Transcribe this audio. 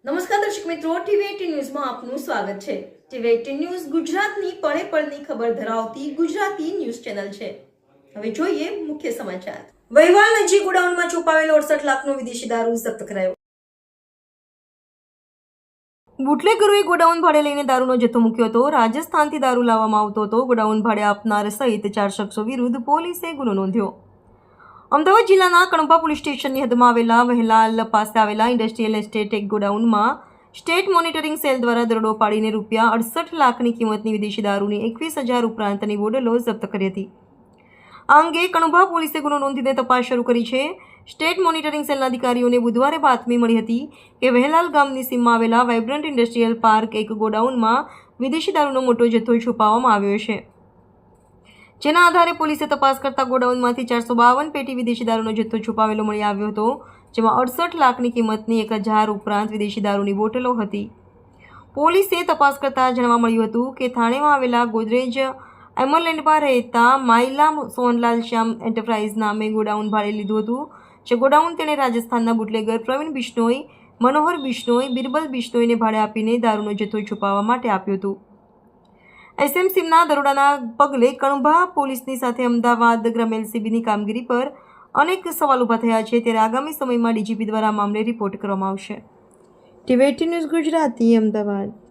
નમસ્કાર દર્શક મિત્રો, ટીવી18 ન્યૂઝમાં આપનું સ્વાગત છે। ટીવી18 ન્યૂઝ ગુજરાતની પળે પળની ખબર ધરાવતી ગુજરાતી ન્યૂઝ ચેનલ છે। હવે જોઈએ મુખ્ય સમાચાર। વહીવાલ નજીક ગોડાઉનમાં છુપાવેલો 68 લાખનો વિદેશી દારૂ જપ્ત કરાયો। બુટલેગરોએ ગોડાઉન ભાડે લઈને દારૂનો જથ્થો મૂક્યો હતો। રાજસ્થાનથી દારૂ લાવવામાં આવતો હતો। ગોડાઉન ભાડે આપનાર સહિત 4 શખ્સો વિરુદ્ધ પોલીસે ગુનો નોંધ્યો। અમદાવાદ જિલ્લાના કણભા પોલીસ સ્ટેશનની હદમાં આવેલા વહેલાલ પાસે આવેલા ઇન્ડસ્ટ્રીયલ એસ્ટેટ એક ગોડાઉનમાં સ્ટેટ મોનિટરિંગ સેલ દ્વારા દરોડો પાડીને રૂપિયા 68 લાખની કિંમતની વિદેશી દારૂની 21,000 ઉપરાંતની બોટલો જપ્ત કરી હતી। આ અંગે કણભા પોલીસે ગુનો નોંધીને તપાસ શરૂ કરી છે। સ્ટેટ મોનિટરિંગ સેલના અધિકારીઓને બુધવારે બાતમી મળી હતી કે વહેલાલ ગામની સીમમાં આવેલા વાઇબ્રન્ટ ઇન્ડસ્ટ્રીયલ પાર્ક એક ગોડાઉનમાં વિદેશી દારૂનો મોટો જથ્થો છુપાવવામાં આવ્યો છે, જેના આધારે પોલીસે તપાસ કરતા ગોડાઉનમાંથી 452 પેટી વિદેશી દારૂનો જથ્થો છુપાવેલો મળી આવ્યો હતો, જેમાં 68 લાખની કિંમતની 1,000 ઉપરાંત વિદેશી દારૂની બોટલો હતી। પોલીસે તપાસ કરતા જાણવા મળ્યું હતું કે થાણેમાં આવેલા ગોદરેજ એમરલેન્ડમાં રહેતા માયલા સોનલાલ શ્યામ એન્ટરપ્રાઇઝ નામે ગોડાઉન ભાડે લીધું હતું, જે ગોડાઉન તેણે રાજસ્થાનના બુટલેગર પ્રવીણ બિશ્નોઈ, મનોહર બિશ્નોઈ, બિરબલ બિશ્નોઈને ભાડે આપીને દારૂનો જથ્થો છુપાવવા માટે આપ્યું હતું। એસએમસીના દરોડાના પગલે કણભા પોલીસની સાથે અમદાવાદ ગ્રામ્ય એલસીબીની કામગીરી પર અનેક સવાલ ઊભા થયા છે, ત્યારે આગામી સમયમાં ડીજીપી દ્વારા આ મામલે રિપોર્ટ કરવામાં આવશે। ટીવી18 ન્યૂઝ ગુજરાતી, અમદાવાદ।